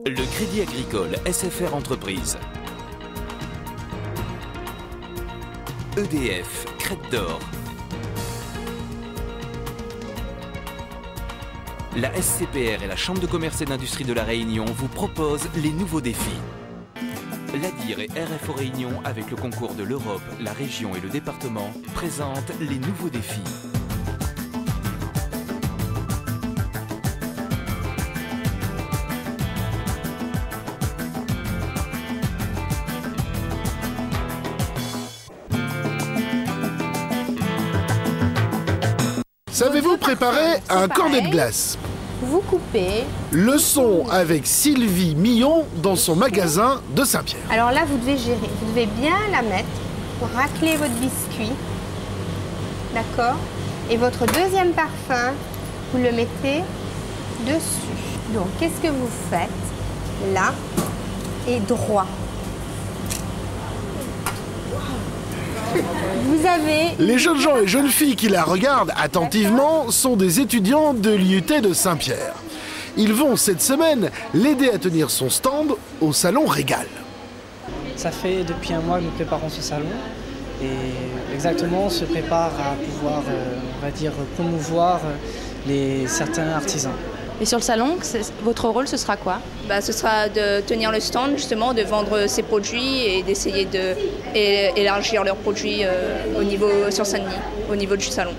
Le Crédit Agricole SFR Entreprise. EDF, Crête d'Or. La SCPR et la Chambre de commerce et d'industrie de la Réunion vous proposent les nouveaux défis. L'ADIR et RFO Réunion, avec le concours de l'Europe, la région et le département, présentent les nouveaux défis. Savez-vous préparer un cornet de glace? Vous coupez. Leçon avec Sylvie Millon dans son magasin de Saint-Pierre. Alors là, vous devez gérer. Vous devez bien la mettre pour racler votre biscuit. D'accord? Et votre deuxième parfum, vous le mettez dessus. Donc, qu'est-ce que vous faites? Là et droit. Vous avez... Les jeunes gens et jeunes filles qui la regardent attentivement sont des étudiants de l'IUT de Saint-Pierre. Ils vont cette semaine l'aider à tenir son stand au salon Régal. Ça fait depuis un mois que nous préparons ce salon et exactement on se prépare à pouvoir, on va dire, promouvoir certains artisans. Et sur le salon, votre rôle, ce sera quoi? Ce sera de tenir le stand, justement, de vendre ses produits et d'essayer d'élargir leurs produits sur Saint-Denis, au niveau du salon.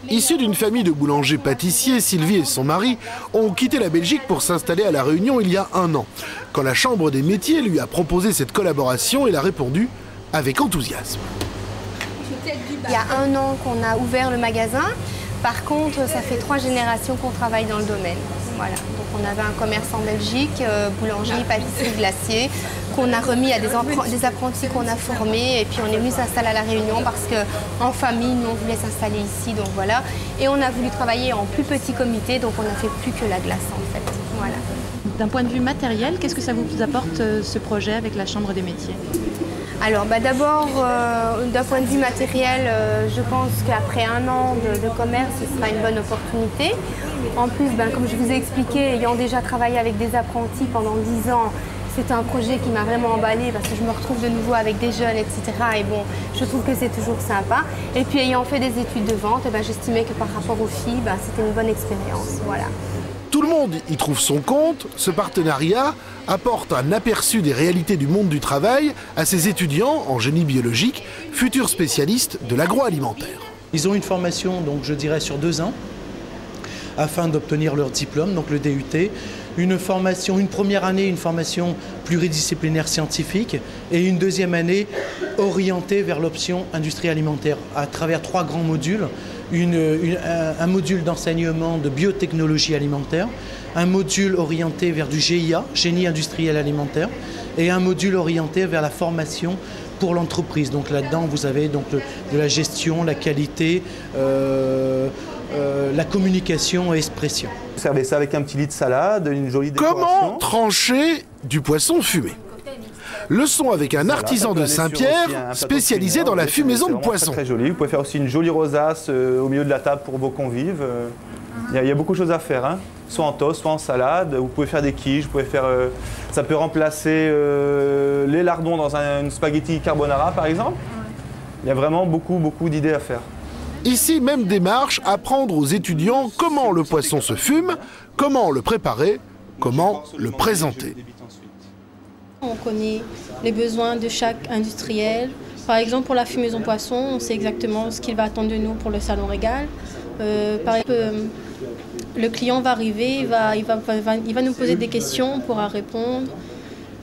Issus d'une famille de boulangers-pâtissiers, Sylvie et son mari ont quitté la Belgique pour s'installer à La Réunion il y a un an. Quand la Chambre des métiers lui a proposé cette collaboration, il a répondu avec enthousiasme. Il y a un an qu'on a ouvert le magasin. Par contre, ça fait 3 générations qu'on travaille dans le domaine. Voilà. Donc on avait un commerce en Belgique, boulangerie, pâtisserie, glacier, qu'on a remis à des apprentis qu'on a formés. Et puis on est venu s'installer à La Réunion parce qu'en famille, nous on voulait s'installer ici. Donc voilà. Et on a voulu travailler en plus petit comité, donc on n'a fait plus que la glace en fait. Voilà. D'un point de vue matériel, qu'est-ce que ça vous apporte ce projet avec la Chambre des métiers? Alors d'abord, d'un point de vue matériel, je pense qu'après un an de commerce, ce sera une bonne opportunité. En plus, comme je vous ai expliqué, ayant déjà travaillé avec des apprentis pendant 10 ans, c'est un projet qui m'a vraiment emballée parce que je me retrouve de nouveau avec des jeunes, etc. Et bon, je trouve que c'est toujours sympa. Et puis ayant fait des études de vente, j'estimais que par rapport aux filles, c'était une bonne expérience. Voilà. Tout le monde y trouve son compte. Ce partenariat apporte un aperçu des réalités du monde du travail à ces étudiants en génie biologique, futurs spécialistes de l'agroalimentaire. Ils ont une formation, donc je dirais sur 2 ans, afin d'obtenir leur diplôme, donc le DUT. Une première année, une formation pluridisciplinaire scientifique et une deuxième année orientée vers l'option industrie alimentaire à travers 3 grands modules. Un module d'enseignement de biotechnologie alimentaire, un module orienté vers du GIA, génie industriel alimentaire, et un module orienté vers la formation pour l'entreprise. Donc là-dedans, vous avez donc de la gestion, la qualité, la communication et expression. Vous servez ça avec un petit lit de salade, une jolie décoration. Comment trancher du poisson fumé? Leçon avec un artisan de Saint-Pierre spécialisé dans la fumaison de poisson. Très joli. Vous pouvez faire aussi une jolie rosace au milieu de la table pour vos convives. Il y a beaucoup de choses à faire, hein. Soit en toast, soit en salade. Vous pouvez faire des quiches, vous pouvez faire, ça peut remplacer les lardons dans une spaghetti carbonara par exemple. Il y a vraiment beaucoup d'idées à faire. Ici, même démarche, apprendre aux étudiants comment le poisson se fume, comment le préparer, comment le présenter. On connaît les besoins de chaque industriel. Par exemple, pour la fumaison poisson, on sait exactement ce qu'il va attendre de nous pour le salon Régal. Par exemple, le client va arriver, il va nous poser des questions, on pourra répondre.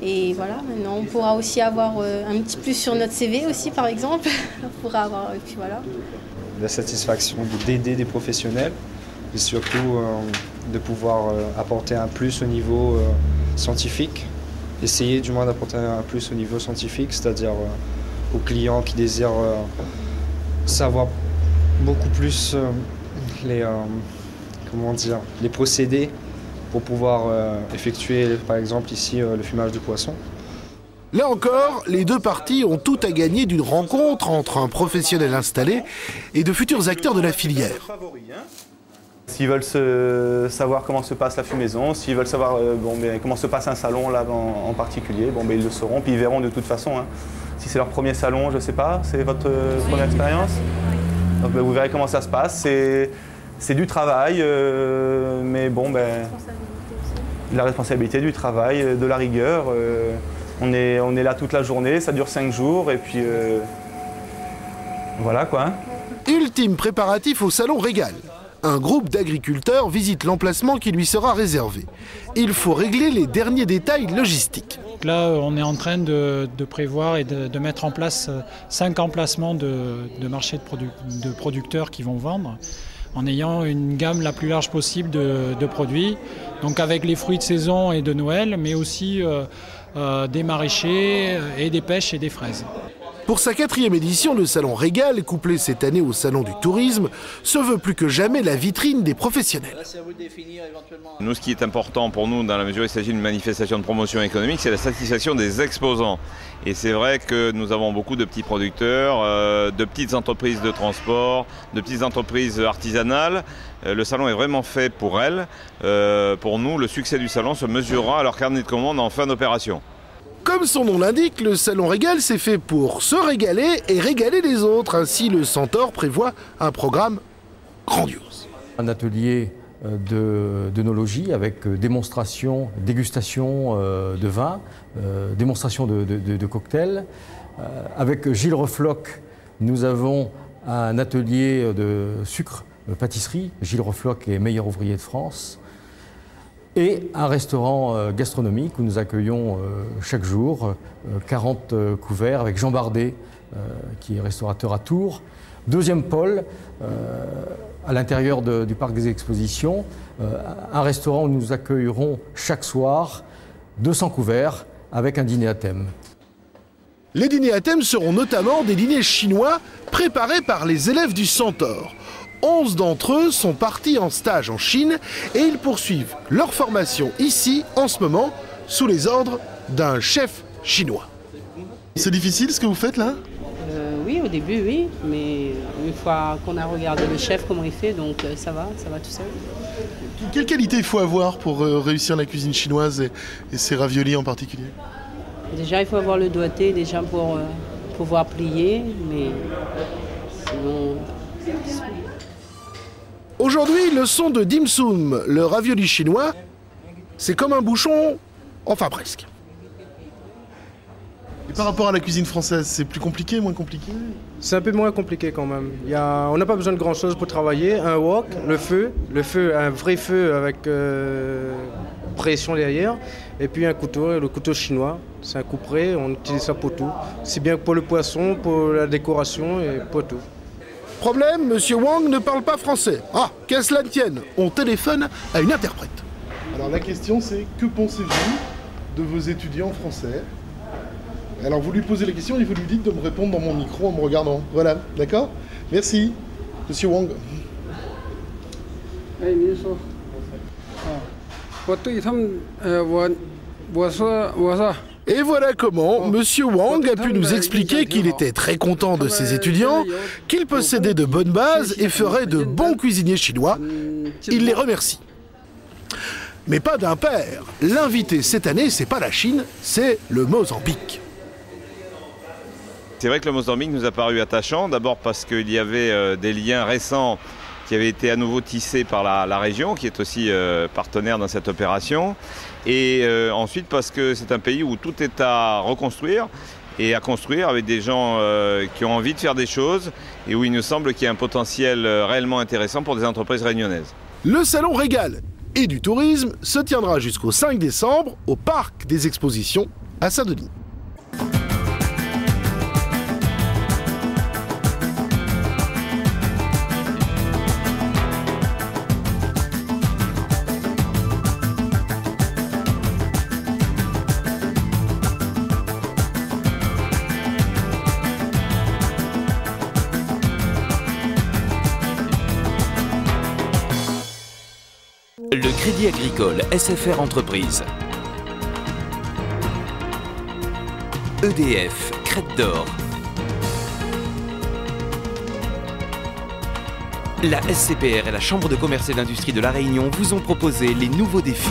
Et voilà, maintenant on pourra aussi avoir un petit plus sur notre CV aussi, par exemple. On pourra avoir, et puis voilà. La satisfaction d'aider des professionnels et surtout de pouvoir apporter un plus au niveau scientifique. Essayer du moins d'apporter un plus au niveau scientifique, c'est-à-dire aux clients qui désirent savoir beaucoup plus les procédés pour pouvoir effectuer par exemple ici le fumage du poisson. Là encore, les deux parties ont tout à gagner d'une rencontre entre un professionnel installé et de futurs acteurs de la filière. S'ils veulent savoir comment se passe la fumaison, s'ils veulent savoir comment se passe un salon là, en particulier, ils le sauront, puis ils verront de toute façon. Hein. Si c'est leur premier salon, je ne sais pas, c'est votre première expérience. Donc vous verrez comment ça se passe. C'est du travail, mais la responsabilité du travail, de la rigueur. On est là toute la journée, ça dure 5 jours, et puis voilà quoi. Hein. Ultime préparatif au salon Régal. Un groupe d'agriculteurs visite l'emplacement qui lui sera réservé. Il faut régler les derniers détails logistiques. Là, on est en train de prévoir et de mettre en place 5 emplacements de marchés de producteurs qui vont vendre, en ayant une gamme la plus large possible de produits, donc avec les fruits de saison et de Noël, mais aussi des maraîchers et des pêches et des fraises. Pour sa 4e édition, le Salon Régal, couplé cette année au Salon du Tourisme, se veut plus que jamais la vitrine des professionnels. Nous, ce qui est important pour nous, dans la mesure où il s'agit d'une manifestation de promotion économique, c'est la satisfaction des exposants. Et c'est vrai que nous avons beaucoup de petits producteurs, de petites entreprises de transport, de petites entreprises artisanales. Le salon est vraiment fait pour elles. Pour nous, le succès du salon se mesurera à leur carnet de commandes en fin d'opération. Comme son nom l'indique, le Salon Régal s'est fait pour se régaler et régaler les autres. Ainsi, le Centaure prévoit un programme grandiose. Un atelier d'œnologie avec démonstration, dégustation de vin, démonstration de cocktails. Avec Gilles Refloc, nous avons un atelier de sucre, pâtisserie. Gilles Refloc est meilleur ouvrier de France. Et un restaurant gastronomique où nous accueillons chaque jour 40 couverts avec Jean Bardet, qui est restaurateur à Tours. Deuxième pôle, à l'intérieur du parc des expositions, un restaurant où nous accueillerons chaque soir 200 couverts avec un dîner à thème. Les dîners à thème seront notamment des dîners chinois préparés par les élèves du Centaure. 11 d'entre eux sont partis en stage en Chine et ils poursuivent leur formation ici, en ce moment, sous les ordres d'un chef chinois. C'est difficile ce que vous faites là ? Oui, au début, oui, mais une fois qu'on a regardé le chef, comment il fait, donc ça va tout seul. Quelle qualité il faut avoir pour réussir la cuisine chinoise et ses raviolis en particulier ? Déjà, il faut avoir le doigté déjà pour pouvoir plier, mais sinon... Aujourd'hui, leçon de dim sum, le ravioli chinois, c'est comme un bouchon, enfin presque. Et par rapport à la cuisine française, c'est plus compliqué, moins compliqué ? C'est un peu moins compliqué quand même. On n'a pas besoin de grand chose pour travailler. Un wok, le feu, un vrai feu avec pression derrière. Et puis un couteau, le couteau chinois. C'est un couperet, on utilise ça pour tout. C'est bien pour le poisson, pour la décoration et pour tout. Problème, Monsieur Wang ne parle pas français. Ah, qu'à cela ne tienne, on téléphone à une interprète. Alors la question c'est, que pensez-vous de vos étudiants français ? Alors vous lui posez la question et vous lui dites de me répondre dans mon micro en me regardant. Voilà, d'accord ? Merci, Monsieur Wang. Et voilà comment Monsieur Wang a pu nous expliquer qu'il était très content de ses étudiants, qu'il possédait de bonnes bases et ferait de bons cuisiniers chinois. Il les remercie. Mais pas d'impair. L'invité cette année, c'est pas la Chine, c'est le Mozambique. C'est vrai que le Mozambique nous a paru attachant, d'abord parce qu'il y avait des liens récents qui avaient été à nouveau tissés par la région, qui est aussi partenaire dans cette opération. Et ensuite parce que c'est un pays où tout est à reconstruire et à construire avec des gens qui ont envie de faire des choses et où il nous semble qu'il y a un potentiel réellement intéressant pour des entreprises réunionnaises. Le Salon Régal et du Tourisme se tiendra jusqu'au 5 décembre au Parc des Expositions à Saint-Denis. Le Crédit Agricole SFR Entreprise. EDF, Crête d'Or. La SCPR et la Chambre de commerce et d'industrie de La Réunion vous ont proposé les nouveaux défis.